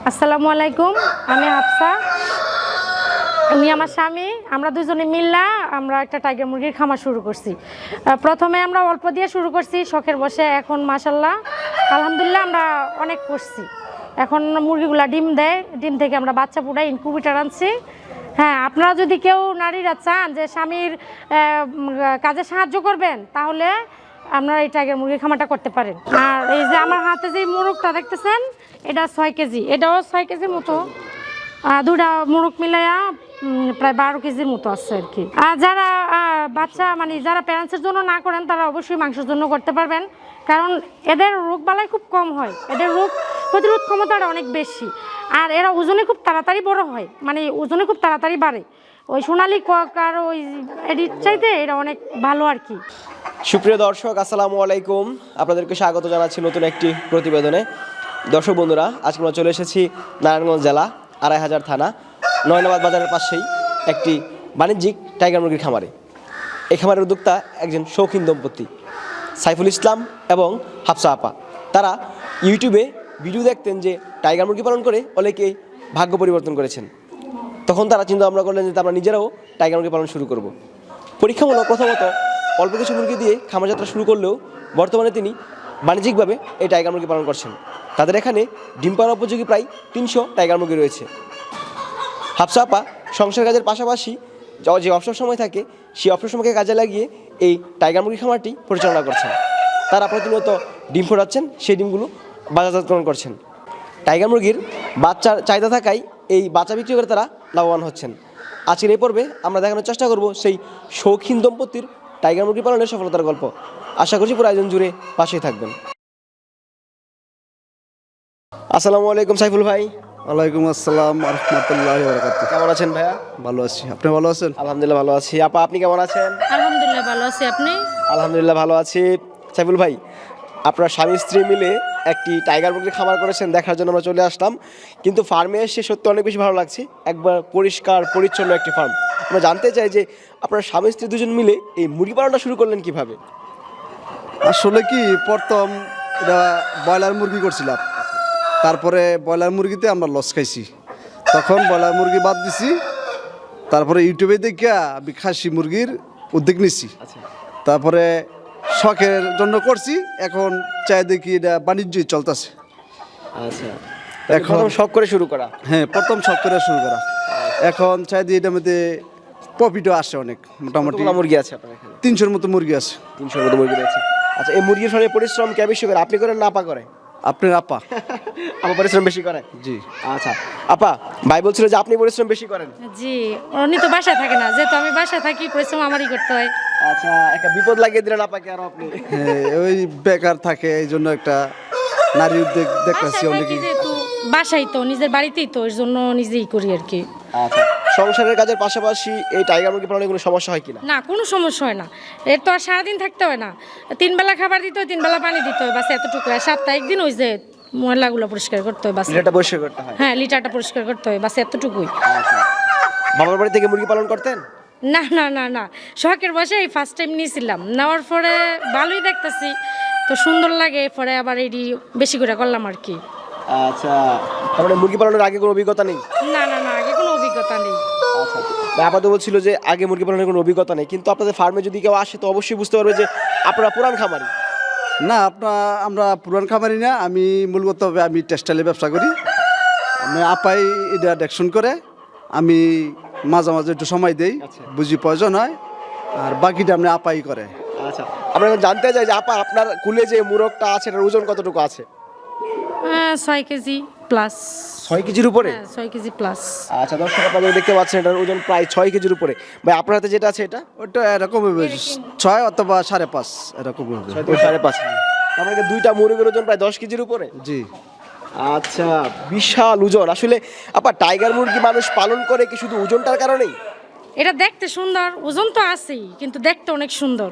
আসসালামু আলাইকুম, আমি হাফসা। উনি আমার স্বামী। আমরা দুজনে মিল্লা আমরা একটা টাইগার মুরগির খামার শুরু করছি। প্রথমে আমরা অল্প দিয়ে শুরু করছি, শখের বসে। এখন মাশাল্লাহ আলহামদুলিল্লাহ আমরা অনেক করছি। এখন মুরগিগুলা ডিম দেয়, ডিম থেকে আমরা বাচ্চা পুরাই ইনকিউবেটর আনছি। হ্যাঁ, আপনারা যদি কেউ নারীরা চান যে স্বামীর কাজে সাহায্য করবেন, তাহলে আপনারা এই টাইগার মুরগির খামারটা করতে পারেন। আর এই যে আমার হাতে যে মোরগটা দেখতেছেন, এটা 6 কেজি, এটাও 6 কেজির মতো। দুটা মোরগ মিলাইয়া প্রায় 12 কেজির মতো আছে আর কি। আর যারা বাচ্চা যারা প্যারেন্টসের জন্য না করেন, তারা অবশ্যই মাংসের জন্য করতে পারবেন, কারণ এদের রোগ বালাই খুব কম হয়, এদের রোগ প্রতিরোধ ক্ষমতাটা অনেক বেশি। আর এরা ওজনে খুব তাড়াতাড়ি বড় হয়, ওজনে খুব তাড়াতাড়ি বাড়ে। ওই সোনালি কক আর ওই এডিট চাইতে এরা অনেক ভালো আর কি। সুপ্রিয় দর্শক, আসসালামু আলাইকুম। আপনাদেরকে স্বাগত জানাচ্ছি নতুন একটি প্রতিবেদনে। দর্শক বন্ধুরা, আজকে আমরা চলে এসেছি নারায়ণগঞ্জ জেলা ২৫০০ থানা নয়নাবাদ বাজারের পাশেই একটি বাণিজ্যিক টাইগার মুরগির খামারে। এই খামারের উদ্যোক্তা একজন শৌখিন দম্পতি, সাইফুল ইসলাম এবং হাফসা আপা। তারা ইউটিউবে ভিডিও দেখতেন যে টাইগার মুরগি পালন করে অনেকে ভাগ্য পরিবর্তন করেছেন। তখন তারা চিন্তা ভাবনা করলেন যে আমরা নিজেরাও টাইগার মুরগি পালন শুরু করব। পরীক্ষামূলক প্রথমত অল্প কিছু মুরগি দিয়ে খামার যাত্রা শুরু করলেও বর্তমানে তিনি বাণিজ্যিকভাবে এই টাইগার মুরগি পালন করছেন। তাদের এখানে ডিম পাড়া উপযোগী প্রায় ৩০০ টাইগার মুরগি রয়েছে। হাফসা আপা সংসার কাজের পাশাপাশি যে অবসর সময় থাকে, সেই অবসর সময়কে কাজে লাগিয়ে এই টাইগার মুরগি খামারটি পরিচালনা করছেন। তারা প্রতিনিয়ত ডিম ফোটাচ্ছেন, সেই ডিমগুলো বাজারজাতকরণ করছেন। টাইগার মুরগির বাচ্চার চাহিদা থাকায় এই বাচ্চা বিক্রি করে তারা লাভবান হচ্ছেন। আজকের এই পর্বে আমরা দেখানোর চেষ্টা করব সেই শৌখিন দম্পতির টাইগার মুরগি পালনের সফলতার গল্প। আশা করছি পুরো আয়োজন জুড়ে পাশেই থাকবেন। আসসালামু আলাইকুম সাইফুল ভাই। ওয়ালাইকুম আসসালাম রহমতুল্লাহি ওয়া বারাকাতুহু। কেমন আছেন ভাইয়া? ভালো আছি, আপনি ভালো আছেন? আলহামদুলিল্লাহ ভালো আছি। আপা, আপনি কেমন আছেন? আলহামদুলিল্লাহ ভালো আছি, আপনি? আলহামদুলিল্লাহ ভালো আছি। সাইফুল ভাই, আপনার স্বামী স্ত্রী মিলে একটি টাইগার মুরগির খামার করেছেন, দেখার জন্য আমরা চলে আসলাম। কিন্তু ফার্মে এসে সত্যি অনেক বেশি ভালো লাগছে। একবার পরিষ্কার পরিচ্ছন্ন একটি ফার্ম। আমরা জানতে চাই যে আপনার স্বামী স্ত্রী দুজন মিলে এই মুরগি পালনটা শুরু করলেন কিভাবে? আসলে কি, প্রথম এটা ব্রয়লার মুরগি করছিলাম, তারপরে ব্রয়লার মুরগিতে আমরা লস খাইছি, তখন ব্রয়লার মুরগি বাদ দিছি। তারপরে ইউটিউবে দেখে আমি খাসি মুরগির উদ্যোগ নিচ্ছি। তারপরে শখের জন্য করছি, এখন চাই দেখি এটা বাণিজ্যই চলতেছে। আচ্ছা, এখন শখ করে শুরু করা? হ্যাঁ, প্রথম শখ করে শুরু করা। এখন চাই দিয়ে এটার মধ্যে প্রফিটও আসে অনেক। মোটামুটি মুরগি আছে আপনার এখানে? ৩০০-র মতো মুরগি আছে। ৩০০-র মতো মুরগি রয়েছে। আচ্ছা, এই মুরগির ফার্মে পরিশ্রম কে বেশি করে, আপনি করেন না আপা করে? আপনার আপা। আপা পরিশ্রম বেশি করে? জি। আচ্ছা আপা, ভাই বলছিল যে আপনি পরিশ্রম বেশি করেন। জি, উনি তো বাসায় থাকে না, যেহেতু আমি বাসায় থাকি, পরিশ্রম আমারই করতে হয়। আচ্ছা, একটা বিপদ লাগিয়ে দিলেন আপাকে আর আপনি। হ্যাঁ, ওই বেকার থাকে, এই জন্য একটা নারী উদ্যোগ দেখতেছি বাসায় অনেকে। থাকি যেহেতু, বাসায় তো নিজের বাড়িতেই, তো এর জন্য নিজেই করি আর কি। আচ্ছা, সংসারের কাজের পাশাপাশি এই টাইগার মুরগি পালনে কোনো সমস্যা হয় কিনা? না, কোনো সমস্যা হয় না। এর তো আর সারাদিন থাকতে হয় না, 3 বেলা খাবার দিতে হয়, 3 বেলা পানি দিতে হয়, বাস এতটুকু। আর সপ্তাহে একদিন ওই যে ময়লাগুলো পরিষ্কার করতে হয়, বাস। লিটারটা পরিষ্কার করতে হয়? হ্যাঁ, লিটারটা পরিষ্কার করতে হয়, বাস এতটুকুই। আচ্ছা, বাবার বাড়ি থেকে মুরগি পালন করতেন? না না না না, শখের বসে এই ফার্স্ট টাইম নিয়েছিলাম, নেওয়ার পরে ভালোই দেখতেছি, তো সুন্দর লাগে, পরে আবার এটি বেশি করে করলাম আর কি। আচ্ছা, তার মানে মুরগি পালনের আগে কোনো অভিজ্ঞতা নেই? না না না, আগে কোনো অভিজ্ঞতা নেই। আচ্ছা, আপাতত বলছিল যে আগে মুরগি পালনের কোনো অভিজ্ঞতা নেই, কিন্তু আপনাদের ফার্মে যদি কেউ আসে তো অবশ্যই বুঝতে পারবে যে আপনারা পুরান খামারি। না, আমরা পুরান খামারি না, আমি মূলগতভাবে আমি টেক্সটাইলে ব্যবসা করি। আমি আপাই এটা দেখশন করে, আমি মাঝে মাঝে একটু সময় দেই, বুঝি প্রয়োজন হয়, আর বাকিটা আপনি আপাই করে। আচ্ছা, আমরা জানতে চাই যে আপা, আপনার কুলে যে মুরগটা আছে এটার ওজন কতটুকু আছে? 6 কেজি প্লাস। 6 কেজির উপরে? হ্যাঁ, 6 কেজি প্লাস। আচ্ছা, দর্শক আপনারা দেখতে পাচ্ছেন এটার ওজন প্রায় 6 কেজির উপরে। ভাই, আপনার হাতে যেটা আছে এটা? ওটা এরকম হবে 6 অথবা 5.5 এরকম হবে। 6 থেকে 5.5। আমাদের দুইটা মুরগির ওজন প্রায় 10 কেজির উপরে? জি। আচ্ছা, বিশাল ওজন। আসলে আপা, টাইগার মুরগি মানুষ পালন করে কি শুধু ওজনটার কারণেই? এটা দেখতে সুন্দর, ওজন তো আছেই, কিন্তু দেখতে অনেক সুন্দর,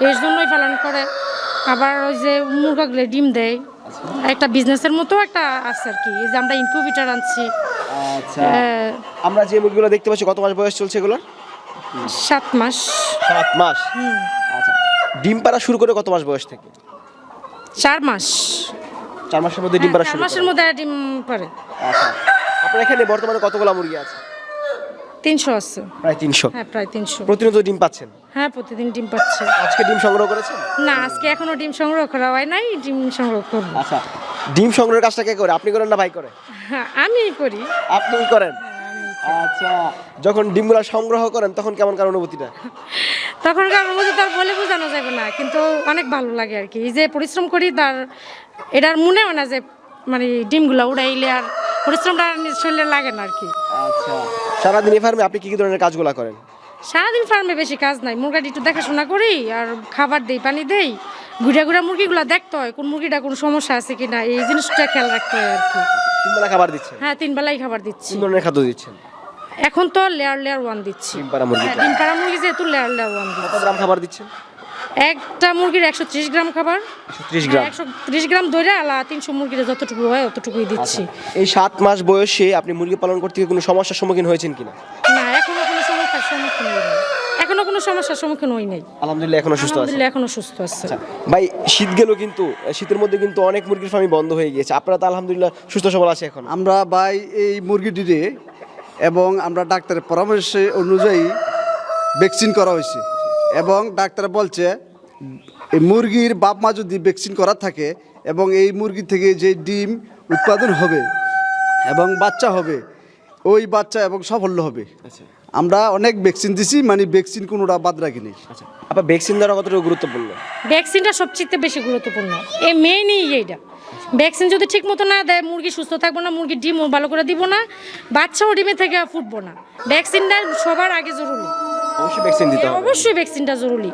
এর জন্যই পালন করে। আবার ওই যে মুরগাগুলো ডিম দেয়, একটা বিজনেসের মতো একটা আছে আর কি। এই যে আমরা ইনকিউবেটর আনছি। আচ্ছা, আমরা যে মুরগিগুলো দেখতে পাচ্ছি, কত মাস বয়স চলছে এগুলো? 7 মাস। 7 মাস। আচ্ছা, ডিম পাড়া শুরু করে কত মাস বয়স থেকে? 4 মাস। 4 মাসের মধ্যে ডিম পাড়া 4 শুরু মাসের করে। মধ্যে ডিম পারে। আচ্ছা, আপনার এখানে বর্তমানে কতগুলা মুরগি আছে? 300 আছে। প্রায় 300। হ্যাঁ, প্রায় 300। প্রতিনিয়ত ডিম পাচ্ছেন? হ্যাঁ, প্রতিদিন ডিম পাচ্ছে। আজকে ডিম সংগ্রহ করেছেন? না, আজকে এখনো ডিম সংগ্রহ করা হয় নাই, ডিম সংগ্রহ করব। আচ্ছা, ডিম সংগ্রহের কাজটা কে করে? আপনি করেন না ভাই করে? হ্যাঁ, আমি করি। আপনিই করেন? আচ্ছা, যখন ডিমগুলা সংগ্রহ করেন তখন কেমন কার অনুভূতিটা? তখনকার অনুভূতি তো আর বলে বোঝানো যাবে না, কিন্তু অনেক ভালো লাগে আর কি। এই যে পরিশ্রম করি তার এটার মনেও না যে মানে ডিমগুলো উড়াইলে আর পরিশ্রমটা নিজের শরীরে লাগে না আর কি। আচ্ছা, সারাদিন এই ফার্মে আপনি কি কি ধরনের কাজগুলা করেন? সারাদিন ফার্মে বেশি কাজ নাই, মুরগাটি একটু দেখাশোনা করি আর খাবার দেই, পানি দেই, ঘুরে ঘুরে মুরগিগুলো দেখতে হয় কোন মুরগিটা কোনো সমস্যা আছে কিনা, এই জিনিসটা খেয়াল রাখতে হয় আর কি। 3 বেলা খাবার দিচ্ছেন? হ্যাঁ, 3 বেলাই খাবার দিচ্ছি। 3 ধরনের খাদ্য দিচ্ছেন? এখন তো লেয়ার 1 দিচ্ছি। ডিম পাড়া মুরগি? হ্যাঁ, ডিম পাড়া মুরগি যেহেতু লেয়ার 1 দিচ্ছি। কত গ্রাম খাবার দিচ্ছেন? একটা মুরগির 130 গ্রাম খাবার। 130 গ্রাম? 130 গ্রাম ধরে আলা 300 মুরগির যতটুকু হয় অতটুকুই দিচ্ছি। এই 7 মাস বয়সে আপনি মুরগি পালন করতে গিয়ে কোনো সমস্যার সম্মুখীন হয়েছেন কিনা? না, এখনো কোনো সমস্যার সম্মুখীন হই নাই। এখনো কোনো সমস্যার সম্মুখীন হই নাই। আলহামদুলিল্লাহ এখনো সুস্থ আছে? আলহামদুলিল্লাহ এখনো সুস্থ আছে। আচ্ছা ভাই, শীত গেল কিন্তু শীতের মধ্যে কিন্তু অনেক মুরগির ফার্মই বন্ধ হয়ে গিয়েছে, আপনারা তো আলহামদুলিল্লাহ সুস্থ সবল আছে এখন। আমরা ভাই এই মুরগিটিরে এবং আমরা ডাক্তারের পরামর্শ অনুযায়ী ভ্যাকসিন করা হয়েছে এবং ডাক্তার বলছে এই মুরগির বাপ মা যদি ভ্যাকসিন করা থাকে এবং এই মুরগি থেকে যে ডিম উৎপাদন হবে এবং বাচ্চা হবে, ওই বাচ্চা এবং সাফল্য হবে। আচ্ছা আমরা অনেক ভ্যাকসিন দিছি, মানে ভ্যাকসিন কোনোটা বাদ রাখিনি। আচ্ছা, আপনার ভ্যাকসিন দেওয়া কতটুকু গুরুত্বপূর্ণ? ভ্যাকসিনটা সবচেয়ে বেশি গুরুত্বপূর্ণ, এই মেইনই এইটা। ভ্যাকসিন যদি ঠিক মতো না দেয় মুরগি সুস্থ থাকবো না, মুরগির ডিমও ভালো করে দিব না, বাচ্চাও ডিমে থেকে ফুটবো না। ভ্যাকসিনটা সবার আগে জরুরি। অবশ্যই ভ্যাকসিন দিতে হবে। অবশ্যই ভ্যাকসিনটা জরুরি,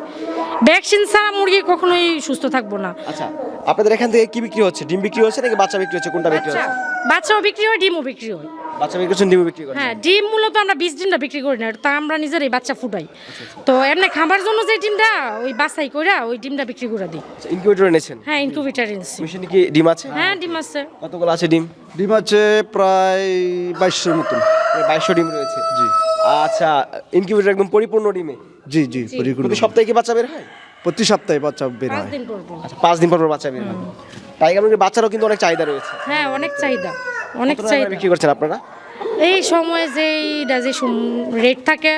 ভ্যাকসিন ছাড়া মুরগি কখনোই সুস্থ থাকবো না। আচ্ছা, আপনাদের এখান থেকে কি বিক্রি হচ্ছে? ডিম বিক্রি হচ্ছে নাকি বাচ্চা বিক্রি হচ্ছে? কোনটা বিক্রি বাচ্চা হচ্ছে? বাচ্চাও বিক্রি হয়, ডিমও বিক্রি হয়। বাচ্চা বিক্রি করছেন, ডিমও বিক্রি করছেন? হ্যাঁ, ডিম মূলত আমরা 20 ডিমটা বিক্রি করি না, তা আমরা নিজেরাই বাচ্চা ফুটাই। তো এমনি খাবার জন্য যে ডিমটা ওই বাছাই করে ওই ডিমটা বিক্রি করে দিই। ইনকিউবেটর এনেছেন? হ্যাঁ, ইনকিউবেটর এনেছি। মেশিনে কি ডিম আছে? হ্যাঁ, ডিম আছে। কতগুলো আছে ডিম? ডিম আছে প্রায় 2200 মতন। 2200 ডিম রয়েছে? জি আচ্ছা, ইনকিউবেটর একদম পরিপূর্ণ ডিমে? জি জি পরিপূর্ণ। প্রতি সপ্তাহে কি বাচ্চা বের হয়? প্রতি সপ্তাহে বাচ্চা বের 5 হয়। দিন পর পর। আচ্ছা, 5 দিন পর পর বাচ্চা বের হয়। টাইগার মুরগির বাচ্চারও কিন্তু অনেক চাহিদা রয়েছে। হ্যাঁ, অনেক চাহিদা, অনেক কত টাকা করে চাহিদা। বিক্রি করছেন আপনারা? এই সময় যেইটা যে রেট থাকে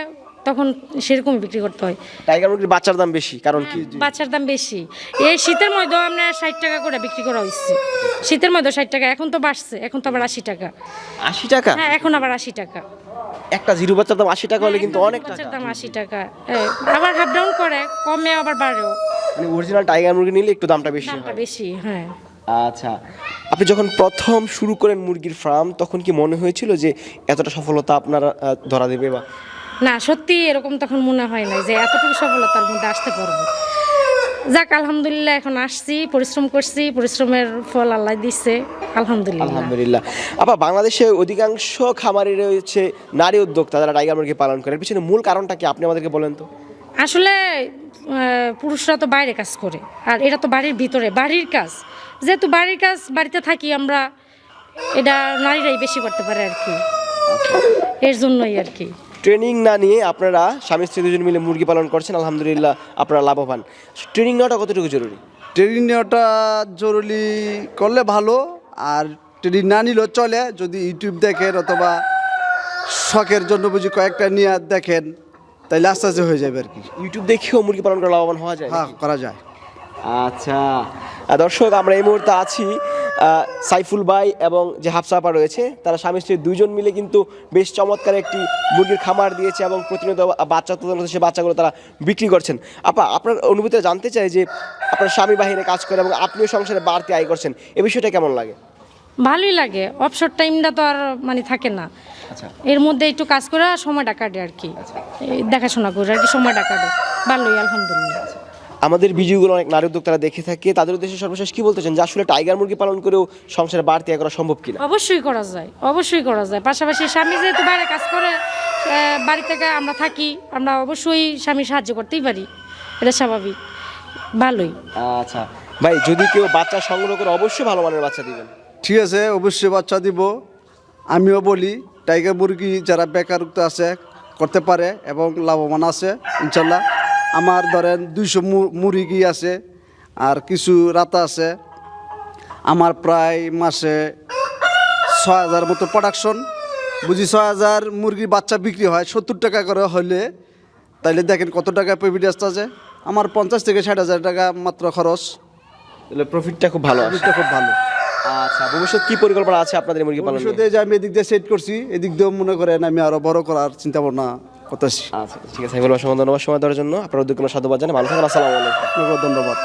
তখন সেরকমই বিক্রি করতে হয়। টাইগার মুরগির বাচ্চার দাম বেশি, কারণ কি? বাচ্চার দাম বেশি। এই শীতের মধ্যে আমরা 60 টাকা করে বিক্রি করা হয়েছে। শীতের মধ্যে 60 টাকা, এখন তো বাড়ছে, এখন তো আবার 80 টাকা। 80 টাকা? হ্যাঁ, এখন আবার 80 টাকা। একটা জিরো বাচ্চার দাম 80 টাকা হলে কিন্তু অনেক টাকা। বাচ্চার দাম 80 টাকা। আবার হাফ ডাউন করে, কমে আবার বাড়েও। মানে অরিজিনাল টাইগার মুরগি নিলে একটু দামটা বেশি দামটা হয়। বেশি, হ্যাঁ। আচ্ছা, আপনি যখন প্রথম শুরু করেন মুরগির ফার্ম তখন কি মনে হয়েছিল যে এতটা সফলতা আপনারা ধরা দেবে? বা না, সত্যি এরকম তখন মনে হয় না যে এতটুকু সফলতার মধ্যে আসতে পারবো। যাক, আলহামদুলিল্লাহ এখন আসছি, পরিশ্রম করছি, পরিশ্রমের ফল আল্লাহ দিচ্ছে, আলহামদুলিল্লাহ। আলহামদুলিল্লাহ। আপা, বাংলাদেশে অধিকাংশ খামারি রয়েছে নারী উদ্যোক্তা যারা টাইগার মুরগি পালন করে, এর পিছনে মূল কারণটা কি আপনি আমাদেরকে বলেন তো? আসলে পুরুষরা তো বাইরে কাজ করে, আর এটা তো বাড়ির ভিতরে, বাড়ির কাজ। যেহেতু বাড়ির কাজ, বাড়িতে থাকি আমরা, এটা নারীরাই বেশি করতে পারে আর কি, এর জন্যই আর কি। ট্রেনিং না নিয়ে আপনারা স্বামী স্ত্রী দুজন মিলে মুরগি পালন করছেন, আলহামদুলিল্লাহ আপনারা লাভবান। ট্রেনিং নেওয়াটা কতটুকু জরুরি? ট্রেনিং নেওয়াটা জরুরি করলে ভালো, আর ট্রেনিং না নিলেও চলে। যদি ইউটিউব দেখেন অথবা শখের জন্য বুঝি কয়েকটা নিয়ে দেখেন, তাইলে আস্তে আস্তে হয়ে যাবে আর কি। ইউটিউব দেখেও মুরগি পালন করে লাভবান হওয়া যায়? হ্যাঁ, করা যায়। আচ্ছা দর্শক, আমরা এই মুহূর্তে আছি সাইফুল ভাই এবং যে হাফসা আপা রয়েছে, তারা স্বামী স্ত্রী দুইজন মিলে কিন্তু বেশ চমৎকার একটি মুরগির খামার দিয়েছে এবং প্রতিনিয়ত বাচ্চা উৎপাদন হচ্ছে, সেই বাচ্চাগুলো তারা বিক্রি করছেন। আপা, আপনার অনুভূতি জানতে চাই যে আপনার স্বামী বাহিরে কাজ করে এবং আপনিও সংসারে বাড়তি আয় করছেন, এ বিষয়টা কেমন লাগে? ভালোই লাগে, অবসর টাইমটা তো আর মানে থাকে না। আচ্ছা, এর মধ্যে একটু কাজ করে সময়টা কাটে আর কি, এই দেখাশোনা করে আর কি সময়টা কাটে, ভালোই আলহামদুলিল্লাহ। আমাদের ভিডিওগুলো অনেক নারী উদ্যোক্তারা দেখে থাকে, তাদের উদ্দেশ্যে সর্বশেষ কি বলতে চান যে আসলে টাইগার মুরগি পালন করেও সংসারে বাড়তি আয় করা সম্ভব কিনা? অবশ্যই করা যায়, অবশ্যই করা যায়। পাশাপাশি স্বামী যেহেতু বাইরে কাজ করে, বাড়ি থেকে আমরা থাকি, আমরা অবশ্যই স্বামী সাহায্য করতেই পারি, এটা স্বাভাবিক, ভালোই। আচ্ছা ভাই, যদি কেউ বাচ্চা সংগ্রহ করে অবশ্যই ভালো মানের বাচ্চা দিবেন। ঠিক আছে, অবশ্যই বাচ্চা দিব। আমিও বলি টাইগার মুরগি যারা বেকারত্ব আছে করতে পারে এবং লাভবান আছে ইনশাল্লাহ। আমার ধরেন 200 মুরগি আছে, আর কিছু রাতা আছে, আমার প্রায় মাসে 6,000 মতো প্রোডাকশন, বুঝি 6,000 মুরগির বাচ্চা বিক্রি হয় 70 টাকা করে হলে, তাইলে দেখেন কত টাকা প্রফিট আসতেছে। আমার 50 থেকে 60,000 টাকা মাত্র খরচ। তাহলে প্রফিটটা খুব ভালো আসে। এটা খুব ভালো। আচ্ছা, ভবিষ্যৎ কি পরিকল্পনা আছে আপনাদের মুরগি পালন নিয়ে? ভবিষ্যতে যে আমি এদিক দিয়ে সেট করছি, এদিক দিয়েও মনে করেন আমি আরো বড় করার চিন্তা ভাবনা করতেছি। আচ্ছা ঠিক আছে, সাইফুল ভাই, ধন্যবাদ সময় দেওয়ার জন্য। আপনার উদ্যোগ সাধুবাদ জানাই, ভালো থাকুন, আসসালামু আলাইকুম। আপনাকেও ধন্যবাদ।